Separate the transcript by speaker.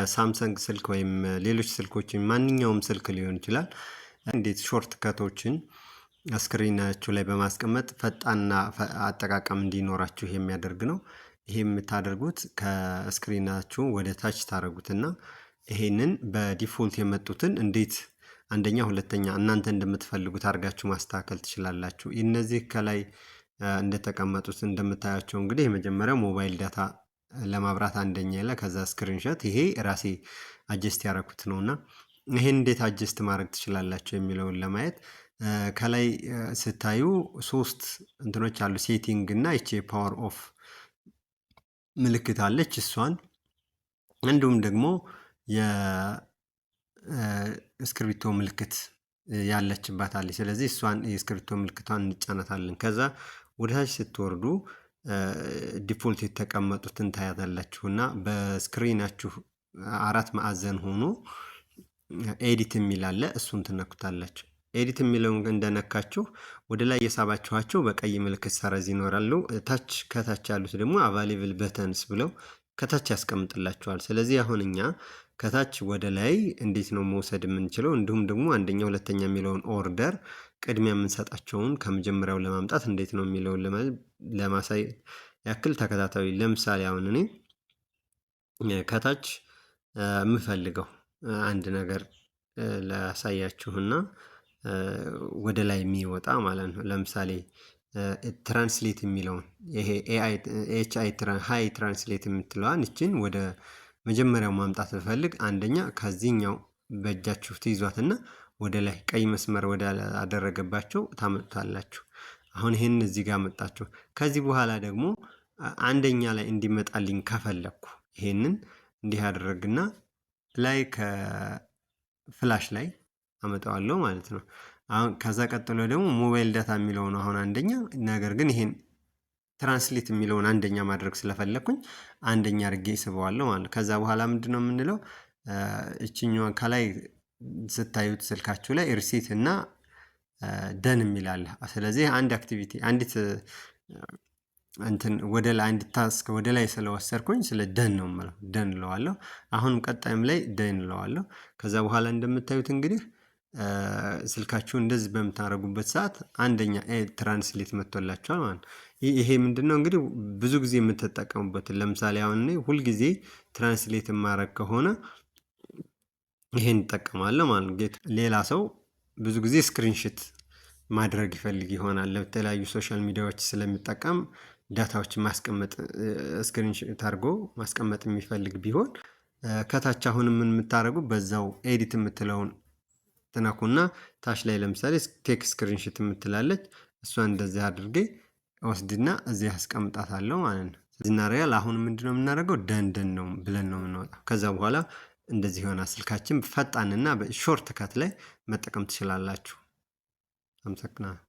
Speaker 1: የሳምሰንግ ስልክ ወይም ሌሎች ስልኮችን ማንኛውም ስልክ ሊሆን ይችላል እንዴት ሾርት ከቶችን ስክሪናችሁ ላይ በማስቀመጥ ፈጣንና አጠቃቀም እንዲኖራችሁ የሚያደርግ ነው። ይሄ የምታደርጉት ከስክሪናችሁ ወደ ታች ታደርጉትና ይሄንን በዲፎልት የመጡትን እንዴት አንደኛ ሁለተኛ እናንተ እንደምትፈልጉት አድርጋችሁ ማስተካከል ትችላላችሁ። እነዚህ ከላይ እንደተቀመጡት እንደምታያቸው እንግዲህ የመጀመሪያው ሞባይል ዳታ ለማብራት አንደኛ ላይ ከዛ ስክሪንሾት ይሄ ራሴ አጀስት ያደረኩት ነውና ይሄን እንዴት አጀስት ማድረግ ትችላላችሁ የሚለውን ለማየት ከላይ ስታዩ ሶስት እንትኖች አሉ ሴቲንግ እና እቺ ፓወር ኦፍ ምልክት አለች እሷን እንዲሁም ደግሞ የስክሪፕቶ ምልክት ያለችባት አለች። ስለዚህ እሷን የስክሪፕቶ ምልክቷን እንጫናታለን። ከዛ ወደ ታች ስትወርዱ ዲፎልት የተቀመጡትን ታያታላችሁና በስክሪናችሁ አራት ማዕዘን ሆኖ ኤዲት የሚል አለ እሱን ትነኩታላችሁ። ኤዲት የሚለውን እንደነካችሁ ወደ ላይ የሳባችኋቸው በቀይ ምልክት ሰረዝ ይኖራሉ። ታች ከታች ያሉት ደግሞ አቫይሌብል በተንስ ብለው ከታች ያስቀምጥላችኋል። ስለዚህ አሁን እኛ ከታች ወደ ላይ እንዴት ነው መውሰድ የምንችለው እንዲሁም ደግሞ አንደኛ ሁለተኛ የሚለውን ኦርደር ቅድሚያ የምንሰጣቸውን ከመጀመሪያው ለማምጣት እንዴት ነው የሚለውን ለማሳይ ያክል ተከታታዩ። ለምሳሌ አሁን እኔ ከታች የምፈልገው አንድ ነገር ላሳያችሁና ወደ ላይ የሚወጣ ማለት ነው። ለምሳሌ ትራንስሌት የሚለውን ይሄ ሃይ ትራንስሌት የምትለዋን እችን ወደ መጀመሪያው ማምጣት ብፈልግ አንደኛ ከዚህኛው በእጃችሁ ትይዟትና ወደ ላይ ቀይ መስመር ወደ አደረገባቸው ታመጡታላችሁ። አሁን ይሄን እዚህ ጋር መጣችሁ። ከዚህ በኋላ ደግሞ አንደኛ ላይ እንዲመጣልኝ ከፈለኩ ይሄንን እንዲህ አደረግና ላይ ከፍላሽ ላይ አመጣዋለሁ ማለት ነው። አሁን ከዛ ቀጥሎ ደግሞ ሞባይል ዳታ የሚለው ነው አሁን አንደኛ ነገር ግን ይሄን ትራንስሌት የሚለውን አንደኛ ማድረግ ስለፈለኩኝ አንደኛ አድርጌ ስበዋለሁ ማለት ነው። ከዛ በኋላ ምንድነው የምንለው እቺኛው ከላይ ስታዩት ስልካችሁ ላይ ሪሲት እና ደን የሚል አለ። ስለዚህ አንድ አክቲቪቲ አንዲት እንትን ወደ ላይ አንድ ታስክ ወደ ላይ ስለወሰድኩኝ ስለ ደን ነው ማለት ደን እለዋለሁ። አሁንም ቀጣይም ላይ ደን እለዋለሁ። ከዛ በኋላ እንደምታዩት እንግዲህ ስልካችሁ እንደዚህ በምታደርጉበት ሰዓት አንደኛ ትራንስሌት መጥቶላችኋል ማለት ነው። ይሄ ምንድነው እንግዲህ ብዙ ጊዜ የምትጠቀሙበት ለምሳሌ አሁን እኔ ሁል ጊዜ ትራንስሌት ማድረግ ከሆነ ይሄን እጠቀማለሁ ማለት ነው። ሌላ ሰው ብዙ ጊዜ ስክሪንሾት ማድረግ ይፈልግ ይሆናል ለተለያዩ ሶሻል ሚዲያዎች ስለሚጠቀም ዳታዎችን ማስቀመጥ ስክሪንሾት አድርጎ ማስቀመጥ የሚፈልግ ቢሆን ከታች አሁን ምን የምታደርጉ በዛው ኤዲት የምትለውን ትነኩና ታች ላይ ለምሳሌ ቴክ ስክሪንሾት የምትላለች እሷን እንደዚህ አድርጌ ወስድና እዚህ አስቀምጣታለሁ ማለት ነው። ዝናሪያል አሁን ምንድነው የምናደርገው ደን ነው ብለን ነው የምንወጣው። ከዛ በኋላ እንደዚህ ይሆናል። ስልካችን ፈጣንና በሾርት ከት ላይ መጠቀም ትችላላችሁ። አመሰግናለሁ።